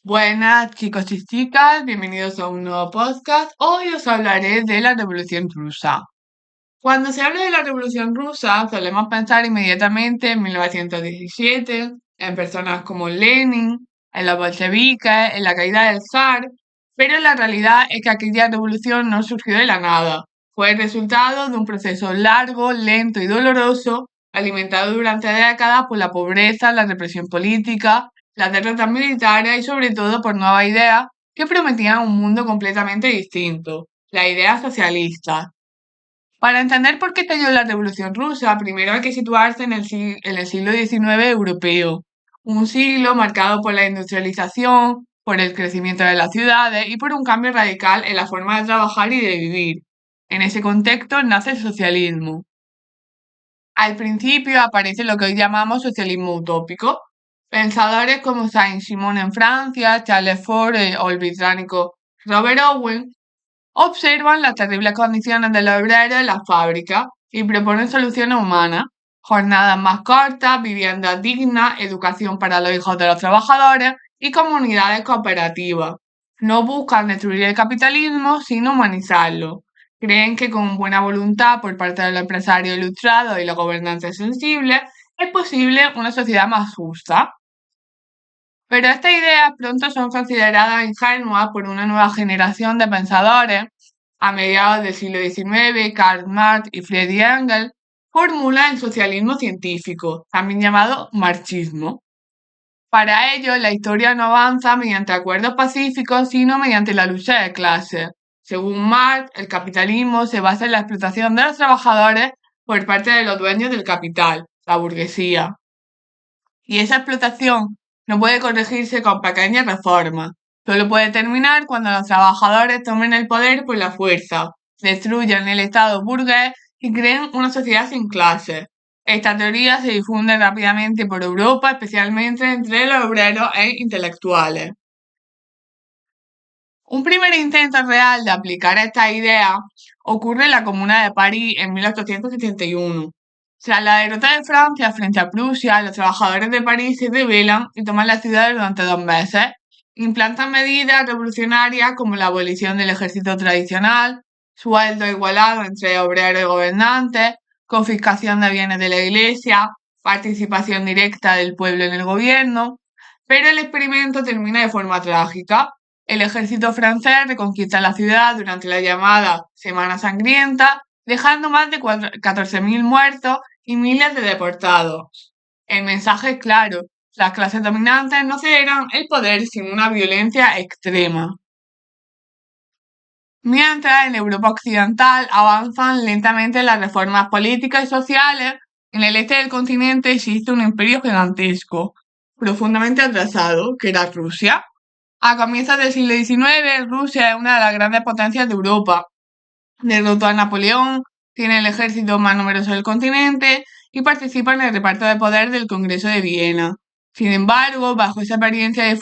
Buenas chicos y chicas, bienvenidos a un nuevo podcast. Hoy os hablaré de la Revolución Rusa. Cuando se habla de la Revolución Rusa, solemos pensar inmediatamente en 1917, en personas como Lenin, en los bolcheviques, en la caída del zar, pero la realidad es que aquella revolución no surgió de la nada. Fue el resultado de un proceso largo, lento y doloroso, alimentado durante décadas por la pobreza, la represión política, las derrotas militares y sobre todo por nuevas ideas que prometían un mundo completamente distinto, la idea socialista. Para entender por qué estalló la Revolución Rusa, primero hay que situarse en el siglo XIX europeo, un siglo marcado por la industrialización, por el crecimiento de las ciudades y por un cambio radical en la forma de trabajar y de vivir. En ese contexto nace el socialismo. Al principio aparece lo que hoy llamamos socialismo utópico. Pensadores como Saint-Simon en Francia, Charles Fort o el británico Robert Owen observan las terribles condiciones de los obreros en las fábricas y proponen soluciones humanas: jornadas más cortas, viviendas dignas, educación para los hijos de los trabajadores y comunidades cooperativas. No buscan destruir el capitalismo, sino humanizarlo. Creen que con buena voluntad por parte de los empresarios ilustrados y los gobernantes sensibles es posible una sociedad más justa. Pero estas ideas pronto son consideradas ingenuas por una nueva generación de pensadores. A mediados del siglo XIX, Karl Marx y Friedrich Engels formulan el socialismo científico, también llamado marxismo. Para ellos, la historia no avanza mediante acuerdos pacíficos, sino mediante la lucha de clases. Según Marx, el capitalismo se basa en la explotación de los trabajadores por parte de los dueños del capital, la burguesía. Y esa explotación no puede corregirse con pequeñas reformas. Solo puede terminar cuando los trabajadores tomen el poder por la fuerza, destruyan el Estado burgués y creen una sociedad sin clases. Esta teoría se difunde rápidamente por Europa, especialmente entre los obreros e intelectuales. Un primer intento real de aplicar esta idea ocurre en la Comuna de París en 1871. Tras la derrota de Francia frente a Prusia, los trabajadores de París se rebelan y toman la ciudad durante 2 meses. Implantan medidas revolucionarias como la abolición del ejército tradicional, sueldo igualado entre obreros y gobernantes, confiscación de bienes de la iglesia, participación directa del pueblo en el gobierno. Pero el experimento termina de forma trágica. El ejército francés reconquista la ciudad durante la llamada Semana Sangrienta, dejando más de 14.000 muertos y miles de deportados. El mensaje es claro: las clases dominantes no cederán el poder sin una violencia extrema. Mientras en Europa occidental avanzan lentamente las reformas políticas y sociales, en el este del continente existe un imperio gigantesco, profundamente atrasado, que era Rusia. A comienzos del siglo XIX, Rusia es una de las grandes potencias de Europa. Derrotó a Napoleón, tiene el ejército más numeroso del continente y participa en el reparto de poder del Congreso de Viena. Sin embargo, bajo esa apariencia de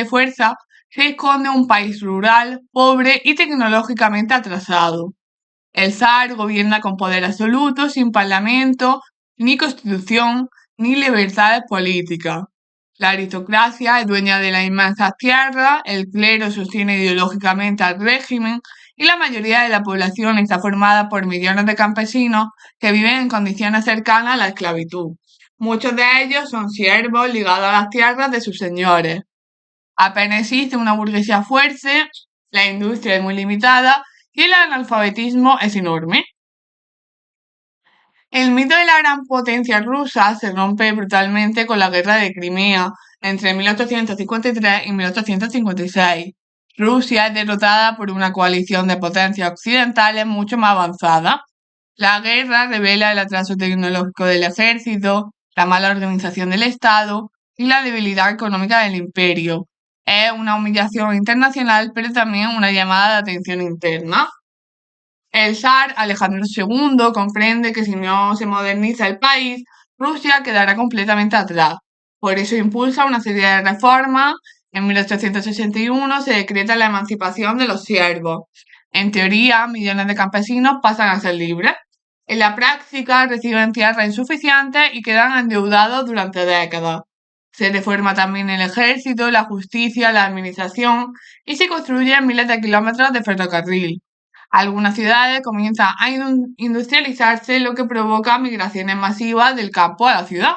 fuerza, se esconde un país rural, pobre y tecnológicamente atrasado. El zar gobierna con poder absoluto, sin parlamento, ni constitución, ni libertades políticas. La aristocracia es dueña de las inmensas tierras, el clero sostiene ideológicamente al régimen y la mayoría de la población está formada por millones de campesinos que viven en condiciones cercanas a la esclavitud. Muchos de ellos son siervos ligados a las tierras de sus señores. Apenas existe una burguesía fuerte, la industria es muy limitada y el analfabetismo es enorme. El mito de la gran potencia rusa se rompe brutalmente con la guerra de Crimea entre 1853 y 1856. Rusia es derrotada por una coalición de potencias occidentales mucho más avanzadas. La guerra revela el atraso tecnológico del ejército, la mala organización del Estado y la debilidad económica del imperio. Es una humillación internacional, pero también una llamada de atención interna. El zar Alejandro II comprende que si no se moderniza el país, Rusia quedará completamente atrás. Por eso impulsa una serie de reformas. En 1861 se decreta la emancipación de los siervos. En teoría, millones de campesinos pasan a ser libres. En la práctica, reciben tierras insuficientes y quedan endeudados durante décadas. Se reforma también el ejército, la justicia, la administración y se construyen miles de kilómetros de ferrocarril. Algunas ciudades comienzan a industrializarse, lo que provoca migraciones masivas del campo a la ciudad.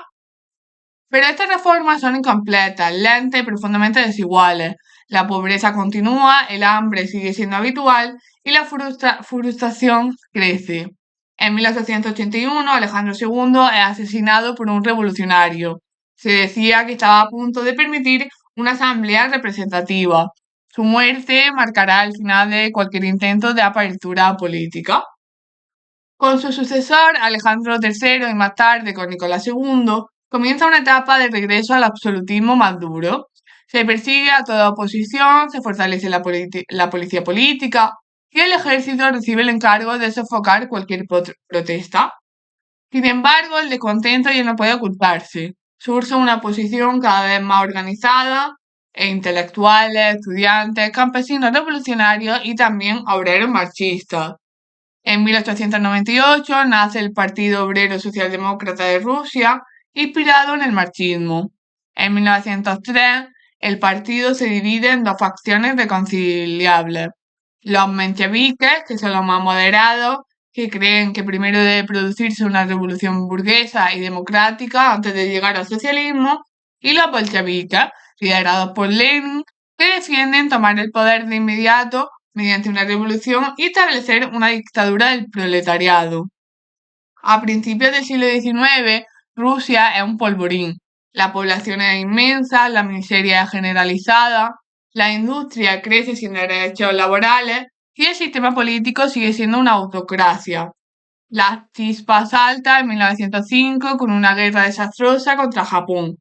Pero estas reformas son incompletas, lentas y profundamente desiguales. La pobreza continúa, el hambre sigue siendo habitual y la frustración crece. En 1881, Alejandro II es asesinado por un revolucionario. Se decía que estaba a punto de permitir una asamblea representativa. Su muerte marcará el final de cualquier intento de apertura política. Con su sucesor, Alejandro III, y más tarde con Nicolás II, comienza una etapa de regreso al absolutismo más duro. Se persigue a toda oposición, se fortalece la policía política y el ejército recibe el encargo de sofocar cualquier protesta. Sin embargo, el descontento ya no puede ocultarse. Surge una oposición cada vez más organizada, intelectuales, estudiantes, campesinos revolucionarios y también obreros marxistas. En 1898 nace el Partido Obrero Socialdemócrata de Rusia, inspirado en el marxismo. En 1903, el partido se divide en dos facciones reconciliables. Los mencheviques, que son los más moderados, que creen que primero debe producirse una revolución burguesa y democrática antes de llegar al socialismo, y los bolcheviques, liderados por Lenin, que defienden tomar el poder de inmediato mediante una revolución y establecer una dictadura del proletariado. A principios del siglo XIX, Rusia es un polvorín. La población es inmensa, la miseria es generalizada, la industria crece sin derechos laborales y el sistema político sigue siendo una autocracia. La chispa salta en 1905 con una guerra desastrosa contra Japón.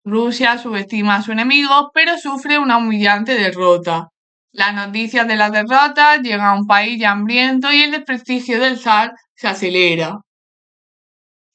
Rusia subestima a su enemigo, pero sufre una humillante derrota. Las noticias de la derrota llegan a un país ya hambriento y el desprestigio del zar se acelera.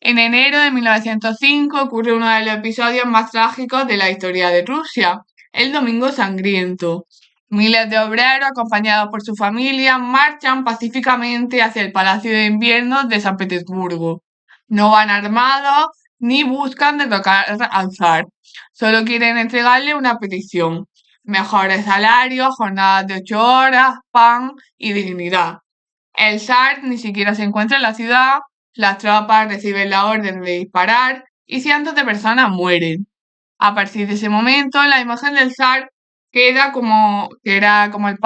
En enero de 1905 ocurre uno de los episodios más trágicos de la historia de Rusia, el Domingo Sangriento. Miles de obreros, acompañados por su familia, marchan pacíficamente hacia el Palacio de Invierno de San Petersburgo. No van armados ni buscan derrocar al zar. Solo quieren entregarle una petición: mejores salarios, jornadas de 8 horas, pan y dignidad. El zar ni siquiera se encuentra en la ciudad, las tropas reciben la orden de disparar y cientos de personas mueren. A partir de ese momento, la imagen del zar que era como el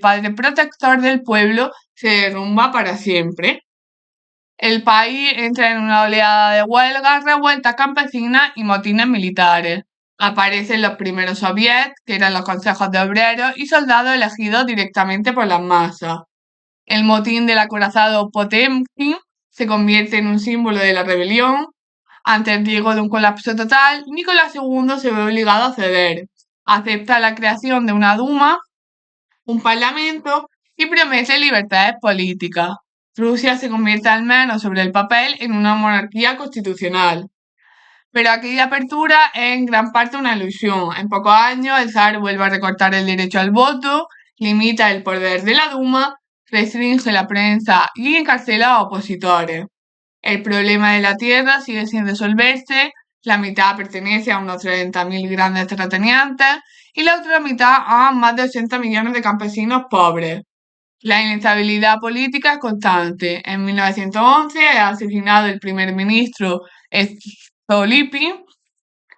padre protector del pueblo, se derrumba para siempre. El país entra en una oleada de huelgas, revueltas campesinas y motines militares. Aparecen los primeros soviets, que eran los consejos de obreros y soldados elegidos directamente por las masas. El motín del acorazado Potemkin se convierte en un símbolo de la rebelión. Ante el riesgo de un colapso total, Nicolás II se ve obligado a ceder. Acepta la creación de una Duma, un parlamento, y promete libertades políticas. Rusia se convierte al menos sobre el papel en una monarquía constitucional. Pero aquella apertura es en gran parte una ilusión. En pocos años el zar vuelve a recortar el derecho al voto, limita el poder de la Duma, restringe la prensa y encarcela a opositores. El problema de la tierra sigue sin resolverse, la mitad pertenece a unos 30.000 grandes terratenientes y la otra mitad a más de 80 millones de campesinos pobres. La inestabilidad política es constante. En 1911 es asesinado el primer ministro Stolypin,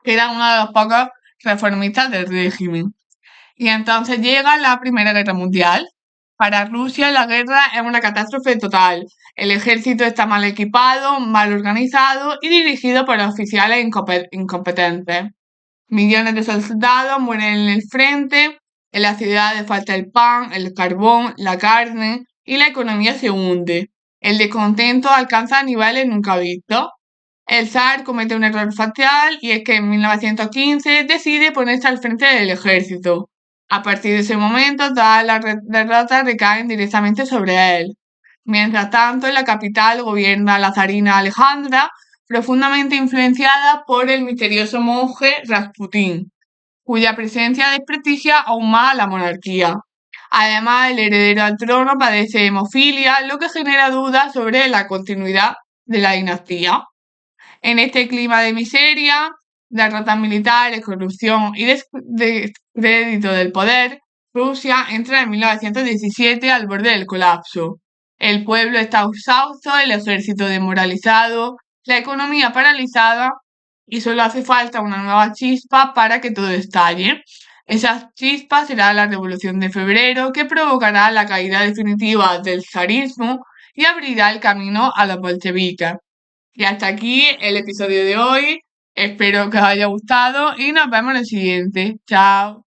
que era uno de los pocos reformistas del régimen. Y entonces llega la Primera Guerra Mundial. Para Rusia la guerra es una catástrofe total. El ejército está mal equipado, mal organizado y dirigido por oficiales incompetentes. Millones de soldados mueren en el frente, en las ciudades falta el pan, el carbón, la carne y la economía se hunde. El descontento alcanza niveles nunca vistos. El zar comete un error fatal y es que en 1915 decide ponerse al frente del ejército. A partir de ese momento, todas las derrotas recaen directamente sobre él. Mientras tanto, en la capital gobierna la zarina Alejandra, profundamente influenciada por el misterioso monje Rasputín, cuya presencia desprestigia aún más a la monarquía. Además, el heredero al trono padece hemofilia, lo que genera dudas sobre la continuidad de la dinastía. En este clima de miseria, derrotas militares, corrupción y descrédito del poder, Rusia entra en 1917 al borde del colapso. El pueblo está exhausto, el ejército demoralizado, la economía paralizada y solo hace falta una nueva chispa para que todo estalle. Esa chispa será la Revolución de Febrero, que provocará la caída definitiva del zarismo y abrirá el camino a los bolcheviques. Y hasta aquí el episodio de hoy. Espero que os haya gustado y nos vemos en el siguiente. Chao.